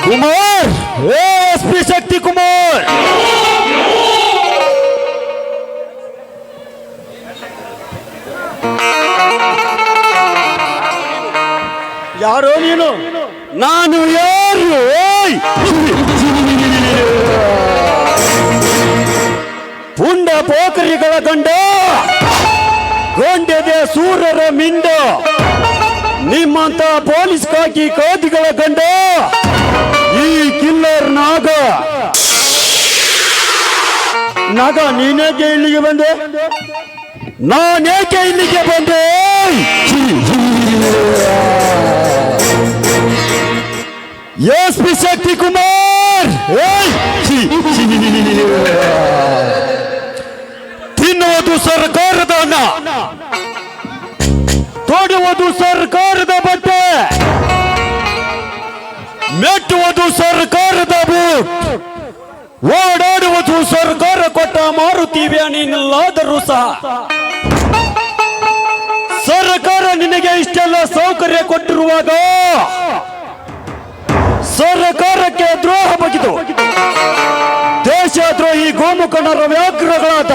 ಕುಮಾರ್, SP ಶಕ್ತಿ ಕುಮಾರ್, ಯಾರೋ ನೀನು? ನಾನು ಯಾರು? ಓಯ್! ಪುಂಡ ಪೋಖರಿಗಳ ಗಂಡ, ಗೊಂಡೆದೆ ಸೂರರ ಮಿಂಡ, ನಿಮ್ಮಂತ ಪೊಲೀಸ್ ಕಾಕಿ ಕೋದಿಗಳ ಗಂಡ, ಈ ಕಿಲ್ಲರ್ ನಾಗ. ನೀನೇಕೆ ಇಲ್ಲಿಗೆ ಬಂದೆ? ನಾನೇಕೆ ಇಲ್ಲಿಗೆ ಬಂದೆ? SP ಶಕ್ತಿ ಕುಮಾರ್, ತಿನ್ನುವುದು ಸರ್ಕಾರದ ಅನ್ನ, ತೊಡುವುದು ಸರ್ಕಾರದ ಬಟ್ಟೆ, ಮೆಟ್ಟುವುದು ಸರ್ಕಾರದ ಬೂಟ್, ಓಡಾಡುವುದು ಸರ್ಕಾರ ಕೊಟ್ಟ ಮಾರುತಿ ವ್ಯಾನಿನಲ್ಲಾದರೂ ಸಹ ಸರ್ಕಾರ ನಿನಗೆ ಇಷ್ಟೆಲ್ಲ ಸೌಕರ್ಯ ಕೊಟ್ಟಿರುವಾಗ ಸರ್ಕಾರಕ್ಕೆ ದ್ರೋಹ ಬಗೆದು ದೇಶದ್ರೋಹಿ ಗೋಮುಖನರ ವ್ಯಾಘ್ರಗಳಾದ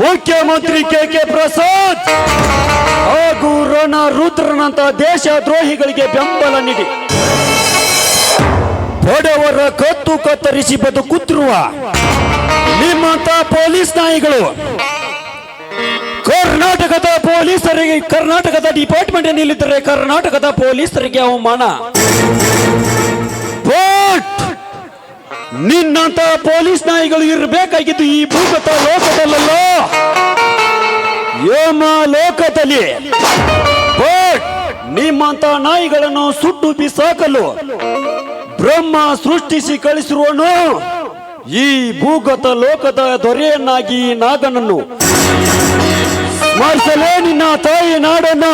ಮುಖ್ಯಮಂತ್ರಿ KK ಪ್ರಸಾದ್ ಹಾಗೂ ರೋಣ ರುದ್ರನಂತ ದೇಶದ್ರೋಹಿಗಳಿಗೆ ಬೆಂಬಲ ನೀಡಿ ಬಡವರ ಕತ್ತು ಕತ್ತರಿಸಿ ಬದುಕುತ್ತಿರುವ ನಿಮ್ಮಂತ ಪೊಲೀಸ್ ನಾಯಿಗಳು ಕರ್ನಾಟಕದ ಪೊಲೀಸರಿಗೆ, ಕರ್ನಾಟಕದ ಡಿಪಾರ್ಟ್ಮೆಂಟ್ ನಿಲ್ಲಿದ್ದರೆ ಕರ್ನಾಟಕದ ಪೊಲೀಸರಿಗೆ ಅವಮಾನ. ನಿನ್ನಂತ ಪೊಲೀಸ್ ನಾಯಿಗಳು ಇರಬೇಕಾಗಿದ್ದು ಈ ಭೂಗತ ಲೋಕದಲ್ಲ, ಯಮ ಲೋಕದಲ್ಲಿ. ನಿಮ್ಮಂತ ನಾಯಿಗಳನ್ನು ಸುಟ್ಟು ಬಿಸಾಕಲು ಬ್ರಹ್ಮ ಸೃಷ್ಟಿಸಿ ಕಳಿಸಿರುವನು ಈ ಭೂಗತ ಲೋಕದ ದೊರೆಯನ್ನಾಗಿ ನಾಗನನ್ನು. ಸ್ಮರಿಸಲೇ ನಿನ್ನ ತಾಯಿ ನಾಡನ್ನು.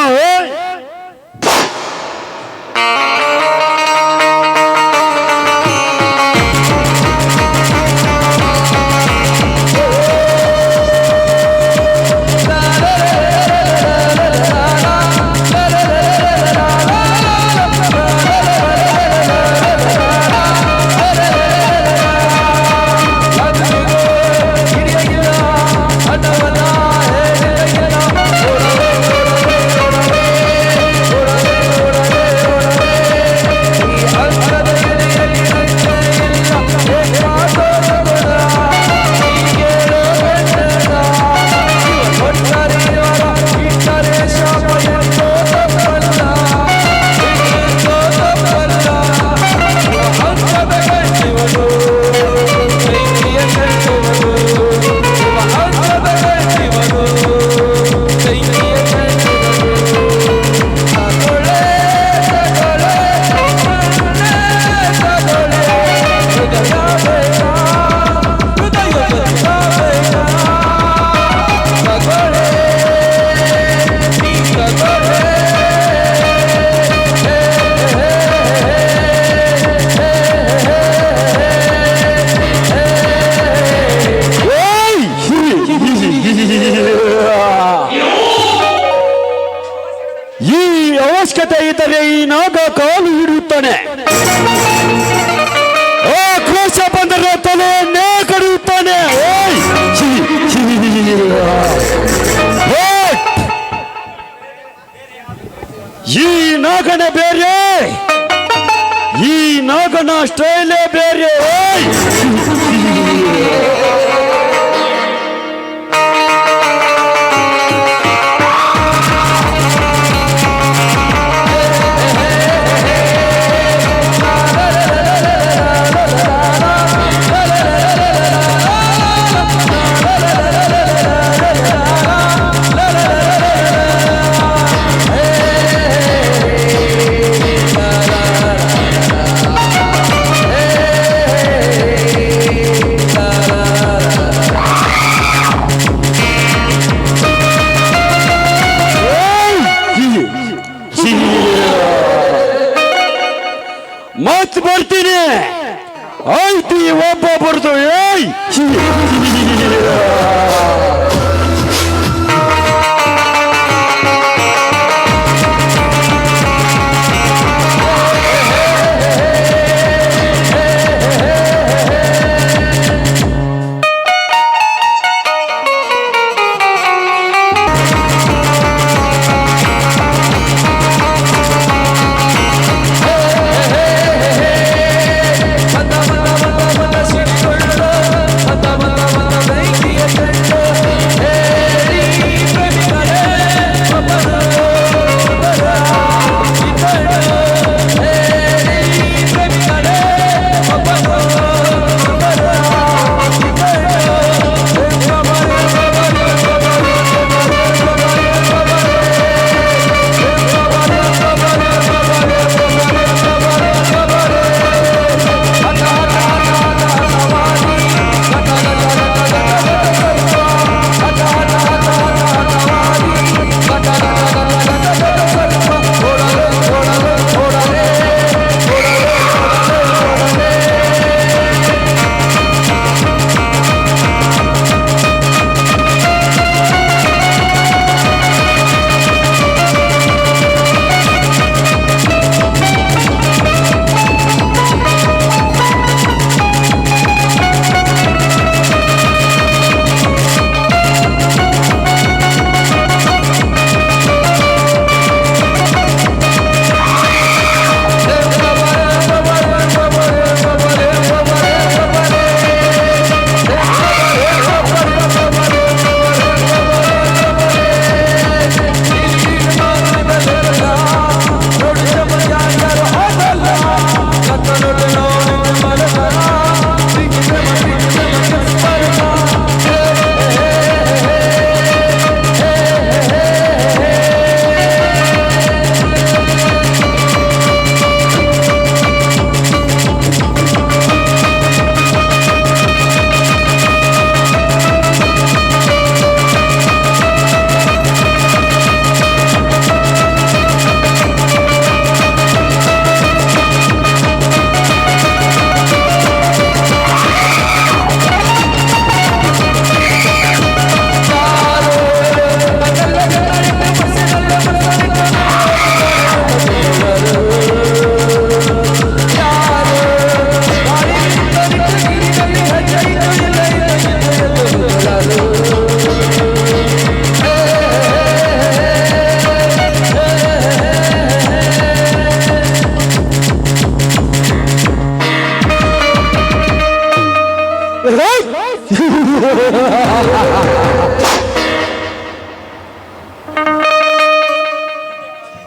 ಈ ಅವಶ್ಯಕತೆ ಇದ್ದರೆ ಈ ನಾಗ ಕಾಲು ಹಿಡಿಯುತ್ತ ಕಡಿಯುತ್ತಾನೆ. ಆಕ್ರೋಶ ಬಂದರೆ ತಲೆಯನ್ನೇ ಕಡಿಯುತ್ತಾನೆ. ಈ ನಾಗನ ಬೇರೆ, ಈ ನಾಗನ ಸ್ಟೈಲೇ ಬೇರೆ. ಮತ್ ಬರ್ತೀನಿ. ಆಯ್ತು, ಒಬ್ಬ ಬರ್ದು.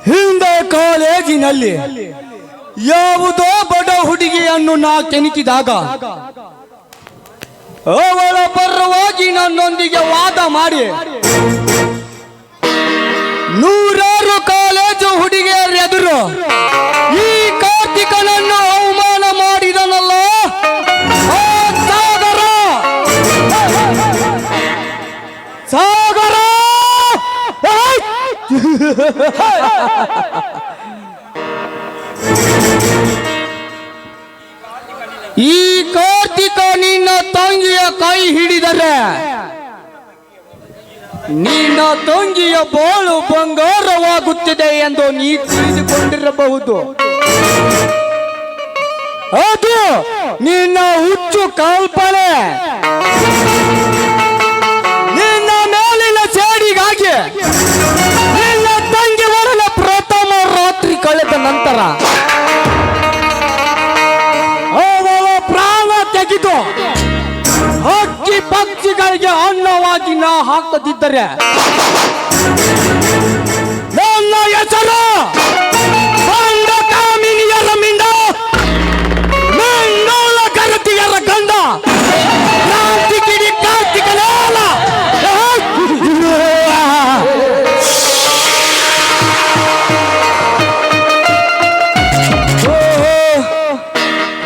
ಹಿಂದೆ ಕಾಲೇಜಿನಲ್ಲಿ ಯಾವುದೋ ಬಡ ಹುಡುಗಿಯನ್ನು ನಾ ಕೆಣಕಿದಾಗ ಅವಳ ಪರವಾಗಿ ನನ್ನೊಂದಿಗೆ ವಾದ ಮಾಡಿ ನೂರಾರು ಕಾಲೇಜು ಹುಡುಗಿಯರ ಎದುರು ಈ ಕಾರ್ತಿಕನನ್ನು ಅವಮಾನ ಮಾಡಿದನಲ್ಲ ಆ ಸಾಗರ ಸಾಗರ ಈ ಕಾರ್ತಿಕ ನಿನ್ನ ತಂಗಿಯ ಕೈ ಹಿಡಿದರೆ ನಿನ್ನ ತಂಗಿಯ ಬಾಳು ಬಂಗಾರವಾಗುತ್ತಿದೆ ಎಂದು ನೀ ತಿಳಿದುಕೊಂಡಿರಬಹುದು. ಅದು ನಿನ್ನ ಹುಚ್ಚು ಕಲ್ಪನೆ. ನಿನ್ನ ಮೇಲಿನ ಸೇಡಿಗಾಗಿ ನಿನ್ನ ತಂಗಿ ಒಡಲ ಪ್ರಥಮ ರಾತ್ರಿ ಕಳೆದ ನಂತರ ಅವಳ ಪ್ರಾಣ ತೆಗೆದು ಹಕ್ಕಿ ಪಕ್ಷಿಗಳಿಗೆ ಅನ್ನವಾಗಿ ನಾ ಹಾಕದಿದ್ದರೆ ನನ್ನ ಹೆಸರು ಬಂಡ ಕಾಮಿನಿಯರ ಮಿಂಡ ಮೆಂಡೋಳ ಕರತಿಯರ ಗಂಡ ಕ್ರಾಂತಿಗಿರಿ ಕಾರ್ತಿಕನಾಲ.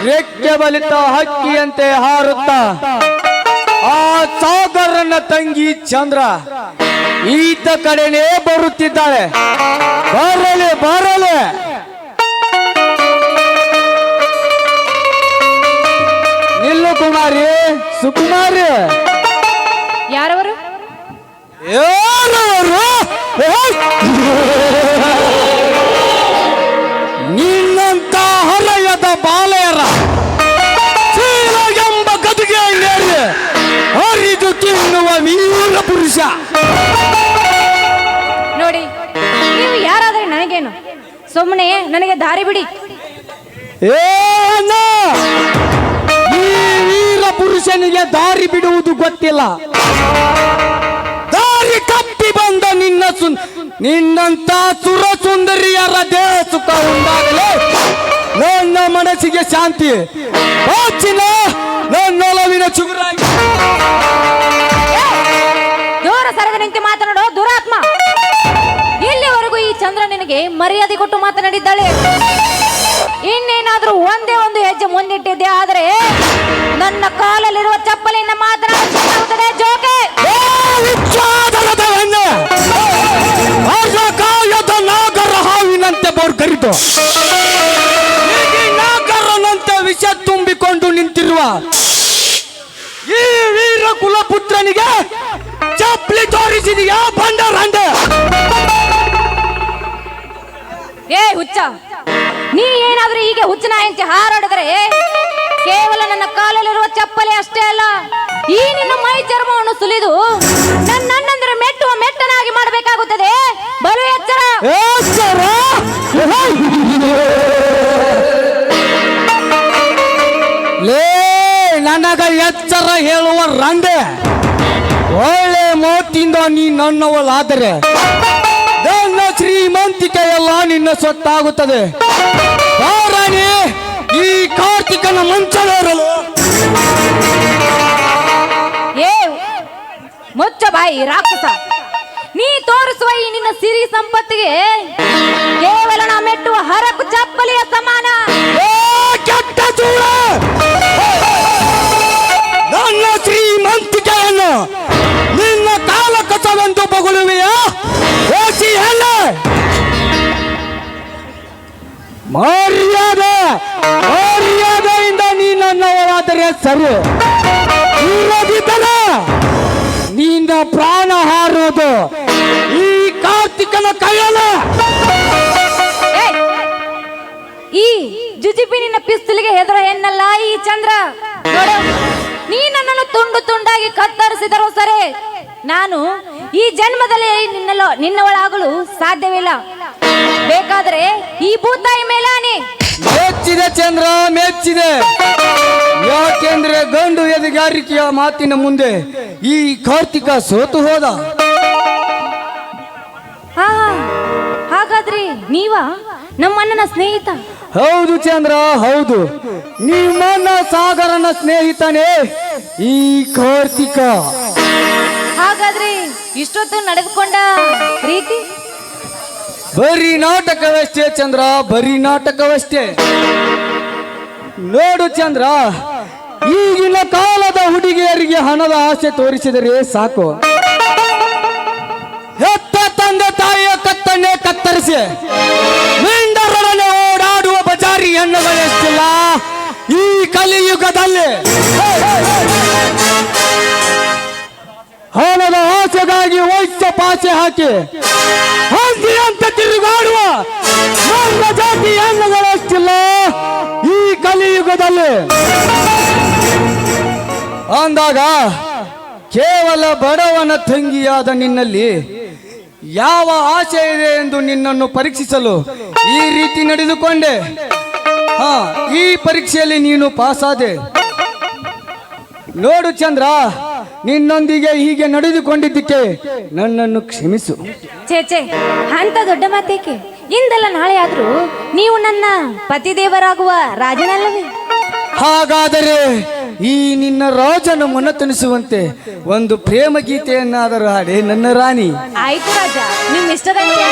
ರೆಕ್ಕೆ ಬಲಿತ ಹಕ್ಕಿಯಂತೆ ಹಾರುತ್ತ ಆ ಸಾಗರನ ತಂಗಿ ಚಂದ್ರ ಈತ ಕಡೆನೇ ಬರುತ್ತಿದ್ದಾಳೆ. ಬರಲೆ ಬರಲೆ. ನಿಲ್ಲು ಕುಮಾರಿ, ಸುಕುಮಾರಿ. ಯಾರವರು? ಯಾರವರು? ನಿನ್ನಂತ ಹರೆಯದ ಬಾಲೆಯರ ಚೀಲ ಎಂಬ ಗದಿಗೆ ನೇರಿ ಹರಿದು ತಿನ್ನುವ ವೀರ ಪುರುಷ. ನೋಡಿ, ನೀವು ಯಾರಾದ್ರೆ ನನಗೇನು, ಸುಮ್ಮನೆ ನನಗೆ ದಾರಿ ಬಿಡಿ. ಏನ ಈ ವೀರ ಪುರುಷನಿಗೆ ದಾರಿ ಬಿಡುವುದು ಗೊತ್ತಿಲ್ಲ. ದಾರಿ ತಪ್ಪಿ ಬಂದ ನಿನ್ನಂತ ಸುರ ಸುಂದರಿಯರ ದೇಹ ಸುಖ ಉಂಟಾಗಲೇ ನನ್ನ ಮನಸ್ಸಿಗೆ ಶಾಂತಿ. ಬಾಚಿನ ನನ್ನೊಲವಿನ ಚುಗುರಾಗಿ ದೂರ ಸರದ ನಿಂತು ಮಾತನಾಡೋ ದುರಾತ್ಮ. ಇಲ್ಲಿವರೆಗೂ ಈ ಚಂದ್ರ ನಿನಗೆ ಮರ್ಯಾದೆ ಕೊಟ್ಟು ಮಾತನಾಡಿದ್ದಾಳೆ. ಇನ್ನೇನಾದ್ರೂ ಒಂದೇ ಒಂದು ಹೆಜ್ಜೆ ಮುಂದಿಟ್ಟಿದ್ದೆ ಆದರೆ ನನ್ನ ಕಾಲಲ್ಲಿರುವ ಚಪ್ಪಲಿನ ಮಾತನಾಡುತ್ತದೆ. ಜೋಕೆ ಕಾಯದ ನಾಗರ ಹಾವಿನಂತೆ ಬೋರ್ಗರಿತು ನಾಗರನಂತೆ ವಿಷ ತುಂಬಿಕೊಂಡು ನಿಂತಿರುವ ಈ ವೀರ ಕುಲಪುತ್ರನಿಗೆ ಚಪ್ಪಲಿ ತೋರಿಸಿದೆಯಾ ಬಂಡರಂಡ? ಏ ಹುಚ್ಚ, ನೀ ಏನಾದ್ರೂ ಹೀಗೆ ಹುಚ್ಚನ ಹೆಂಚಿ ಹಾರಾಡಿದರೆ ಕೇವಲ ನನ್ನ ಕಾಲಲ್ಲಿರುವ ಚಪ್ಪಲಿ ಅಷ್ಟೇ ಅಲ್ಲ, ಈ ನಿನ್ನ ಮೈ ಚರ್ಮವನ್ನು ಸುಲಿದು ನನ್ನ ಅಣ್ಣಂದಿರ ಮೆಟ್ಟುವ ಮೆಟ್ಟನಾಗಿ ಮಾಡಬೇಕಾಗುತ್ತದೆ. ಬಲು ಎಚ್ಚರ. ಲೇ ನನಗ ಎಚ್ಚರ ಹೇಳುವ ರಂಡೆ, ಒಳ್ಳೆ ಮಾತಿಂದ ನೀ ನನ್ನವಳಾದರೆ ನನ್ನ ಶ್ರೀಮಂತಿಕೆ ಎಲ್ಲ ನಿನ್ನ ಸೊತ್ತಾಗುತ್ತದೆ. ರಾಣಿ, ಈ ಕಾರ್ತಿಕನ ಮಂಚವೇರಲು. ಏ ಮುಚ್ಚ ಬಾಯಿ ರಾಕ್ಷಸ, ನೀ ತೋರಿಸುವ ಈ ನಿನ್ನ ಸಿರಿ ಸಂಪತ್ತಿಗೆ ಕೇವಲ ನಾ ಮೆಟ್ಟುವ ಹರಕು ಚಪ್ಪಲಿಯ ಸಮಾನ. ಕೆಟ್ಟ ಚೂಳ, ನನ್ನ ಶ್ರೀಮಂತಿಕೆಯನ್ನು ನಿನ್ನ ಕಾಲ ಕಸವೆಂದು ಬೊಗಳುವೆಯಾ? ಓಸಿ ಹೇಳ. ಮರ್ಯಾದೆಯಿಂದ ನೀ ನನ್ನವರಾದರೆ ಸರಿ, ಇಲ್ಲದಿದ್ದರೆ ನಿನ್ನ ಪ್ರಾಣ ಹಾರೋದು ಈ ಕಾರ್ತಿಕನ ಕೈಯಲ್ಲ. ಈ ಜುಜಿಪಿ ನಿನ್ನ ಪಿಸ್ತಲಿಗೆ ಹೆದರ ಎನ್ನಲ್ಲ ಈ ಚಂದ್ರ. ನೋಡು, ನೀ ನನ್ನನ್ನು ತುಂಡು ತುಂಡಾಗಿ ಕತ್ತರಿಸಿದರೂ ಸರಿ, ನಾನು ಈ ಜನ್ಮದಲ್ಲಿ ನಿನ್ನವಳಾಗಲು ಸಾಧ್ಯವಿಲ್ಲ. ಬೇಕಾದರೆ ಈ ಭೂತಾಯಿ ಮೇಲಾನೆ. ಮೆಚ್ಚಿದೆ ಚಂದ್ರ, ಮೆಚ್ಚಿದೆ. ಯಾಕೆಂದ್ರೆ ಗಂಡು ಎದುಗಾರಿಕೆಯ ಮಾತಿನ ಮುಂದೆ ಈ ಕಾರ್ತಿಕ ಸೋತು ಹೋದ. ಹಾಗಾದ್ರೆ ನೀವ ನಮ್ಮ ಅಣ್ಣನ ಸ್ನೇಹಿತ? ಹೌದು ಚಂದ್ರ, ಹೌದು. ನಿಮ್ಮನ್ನ ಸಾಗರನ ಸ್ನೇಹಿತನೇ ಈ ಕಾರ್ತಿಕ. ಹಾಗಾದ್ರೆ ಇಷ್ಟೊತ್ತು ನಡೆದುಕೊಂಡ ರೀತಿ ಬರೀ ನಾಟಕವಷ್ಟೇ ಚಂದ್ರ, ಬರೀ ನಾಟಕವಷ್ಟೇ. ನೋಡು ಚಂದ್ರ, ಈಗಿನ ಕಾಲದ ಹುಡುಗಿಯರಿಗೆ ಹಣದ ಆಸೆ ತೋರಿಸಿದರೆ ಸಾಕು. ಹೆತ್ತ ತಂದೆ ತಾಯಿಯ ಕತ್ತನ್ನೇ ಕತ್ತರಿಸಿ ಮಿಂಡರೊಡನೆ ಓಡಾಡುವ ಬಜಾರಿ ಹೆಣ್ಣುಗಳೆಷ್ಟಿಲ್ಲ ಈ ಕಲಿಯುಗದಲ್ಲಿ. ಹಣದ ಆಸೆಗಾಗಿ ವೈಶ್ಯ ಪಾಸೆ ಹಾಕಿ ಹಂದಿಯಂತೆ ತಿರುಗಾಡುವ ನನ್ನ ಜಾತಿ ಹೆಣ್ಣುಗಳಷ್ಟಿಲ್ಲ ಈ ಕಲಿಯುಗದಲ್ಲಿ ಅಂದಾಗ ಕೇವಲ ಬಡವನ ತಂಗಿಯಾದ ನಿನ್ನಲ್ಲಿ ಯಾವ ಆಸೆ ಇದೆ ಎಂದು ನಿನ್ನನ್ನು ಪರೀಕ್ಷಿಸಲು ಈ ರೀತಿ ನಡೆದುಕೊಂಡೆ. ಈ ಪರೀಕ್ಷೆಯಲ್ಲಿ ನೀನು ಪಾಸಾದೆ. ನೋಡು ಚಂದ್ರ, ನಿನ್ನೊಂದಿಗೆ ಹೀಗೆ ನಡೆದುಕೊಂಡಿದ್ದಕ್ಕೆ ನನ್ನನ್ನು ಕ್ಷಮಿಸು. ಚೇಚೆ, ಅಂತ ದೊಡ್ಡ ಮಾತೇಕೆ? ಇಂದಲ್ಲ ನಾಳೆ ಆದ್ರೂ ನೀವು ನನ್ನ ಪತಿದೇವರಾಗುವ ರಾಜನಲ್ಲವೇ? ಹಾಗಾದರೆ ಈ ನಿನ್ನ ರಾಜನ ಮನತನಿಸುವಂತೆ ಒಂದು ಪ್ರೇಮ ಗೀತೆಯನ್ನಾದರೂ ಹಾಡೆ ನನ್ನ ರಾಣಿ. ಆಯ್ತು ರಾಜ, ನಿಮ್ ಇಷ್ಟದಂತೆ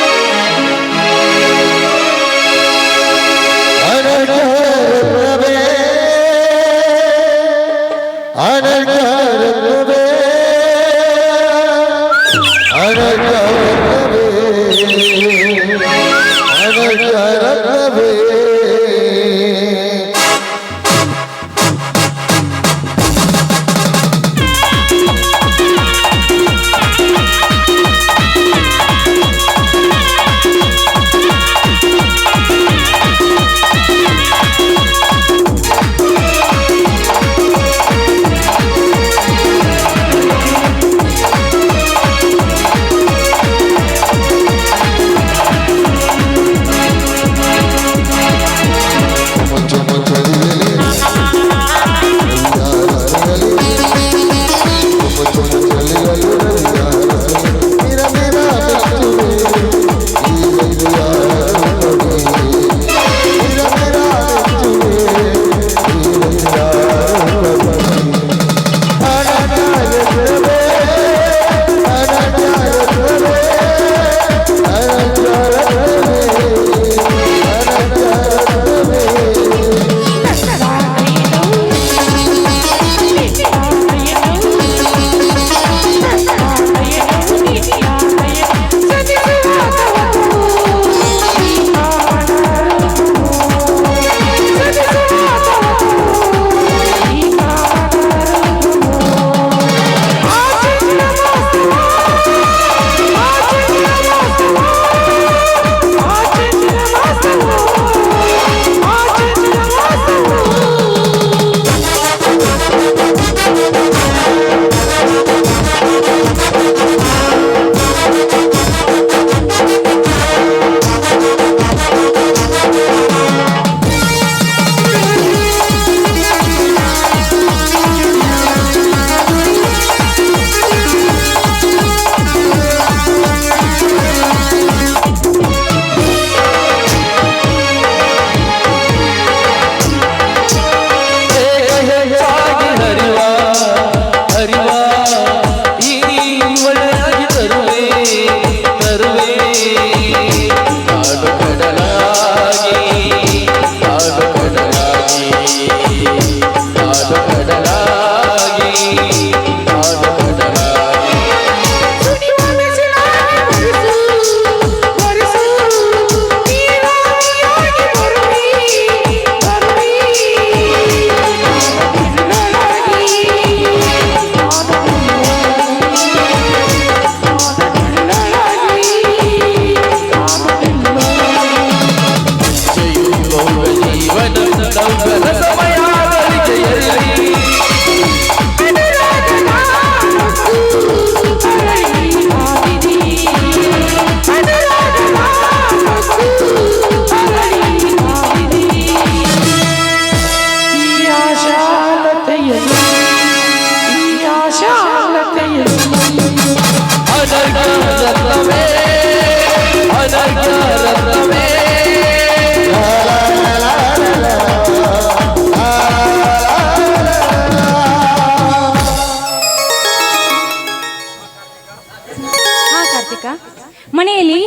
ಮನೆಯಲ್ಲಿ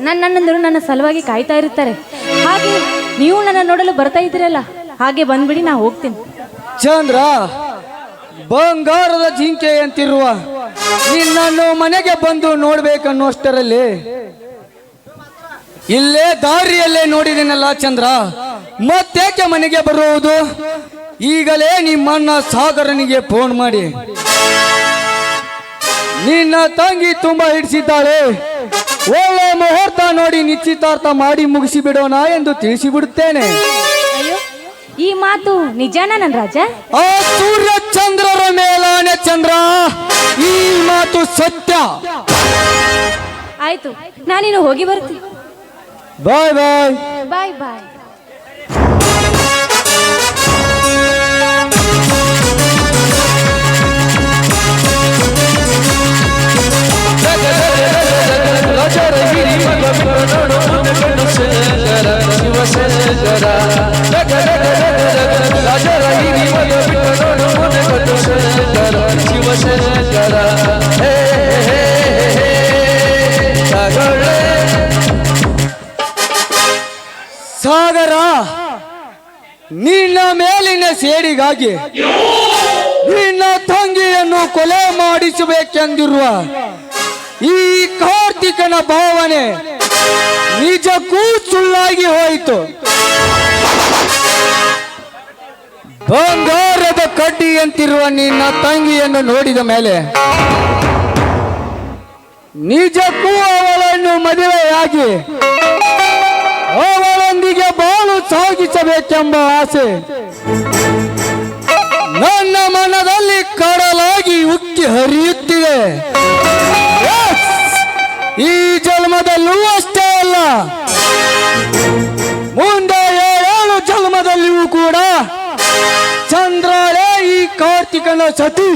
ನನ್ನಂದರು ನನ್ನ ಸಲುವಾಗಿ ಕಾಯ್ತಾ ಇರುತ್ತಾರೆ. ಹಾಗೆ ನೀವು ನನ್ನ ನೋಡಲು ಬರ್ತಾ ಇದ್ದೀರಲ್ಲ, ಹಾಗೆ ಬಂದ್ಬಿಡಿ, ನಾ ಹೋಗ್ತೀನಿ. ಚಂದ್ರ, ಬಂಗಾರದ ಜಿಂಕೆ ಅಂತಿರುವ ನಿನ್ನನ್ನು ಮನೆಗೆ ಬಂದು ನೋಡ್ಬೇಕನ್ನೋಷ್ಟರಲ್ಲಿ ಇಲ್ಲೇ ದಾರಿಯಲ್ಲೇ ನೋಡಿದೆನಲ್ಲ ಚಂದ್ರ, ಮತ್ತೇಕೆ ಮನೆಗೆ ಬರುವುದು? ಈಗಲೇ ನಿಮ್ಮಣ್ಣ ಸಾಗರನಿಗೆ ಫೋನ್ ಮಾಡಿ ನಿನ್ನ ತಂಗಿ ತುಂಬಾ ಹಿಡಿಸಿದ್ದಾಳೆ, ಒಳ್ಳೆ ಮುಹೂರ್ತ ನೋಡಿ ನಿಶ್ಚಿತಾರ್ಥ ಮಾಡಿ ಮುಗಿಸಿ ಬಿಡೋಣ ಎಂದು ತಿಳಿಸಿಬಿಡುತ್ತೇನೆ. ಅಯ್ಯೋ ಈ ಮಾತು ನಿಜಾನ ನನ್ ರಾಜ? ಆ ಸೂರ್ಯ ಚಂದ್ರರ ಮೇಲಾನೆ ಚಂದ್ರ, ಈ ಮಾತು ಸತ್ಯ. ಆಯ್ತು, ನಾನಿನ್ನು ಹೋಗಿ ಬರ್ತೀನಿ. ಬಾಯ್ ಬಾಯ್. ಬಾಯ್ ಬಾಯ್. ಸಾಗರ, ನಿನ್ನ ಮೇಲಿನ ಸೇಡಿಗಾಗಿ ನಿನ್ನ ತಂಗಿಯನ್ನು ಕೊಲೆ ಮಾಡಿಸಬೇಕೆಂದಿರುವ ಈ ಕಾರ್ತಿಕನ ಭಾವನೆ ನಿಜಕ್ಕೂ ಸುಳ್ಳಾಗಿ ಹೋಯಿತು. ಬಂಗಾರದ ಕಡ್ಡಿಯಂತಿರುವ ನಿನ್ನ ತಂಗಿಯನ್ನು ನೋಡಿದ ಮೇಲೆ ನಿಜಕ್ಕೂ ಅವಳನ್ನು ಮದುವೆಯಾಗಿ ಅವಳೊಂದಿಗೆ ಬಾಳು ಸಾಗಿಸಬೇಕೆಂಬ ಆಸೆ ನನ್ನ ಮನದಲ್ಲಿ ಕಡಲಾಗಿ ಉಕ್ಕಿ ಹರಿಯುತ್ತಿದೆ. ಈ ಜನ್ಮದಲ್ಲೂ ಅಷ್ಟೇ ಅಲ್ಲ, ಮುಂದೆ 7 ಜನ್ಮದಲ್ಲಿಯೂ ಕೂಡ ಚಂದ್ರಳೇ ಈ ಕಾರ್ತಿಕನ ಸತಿ.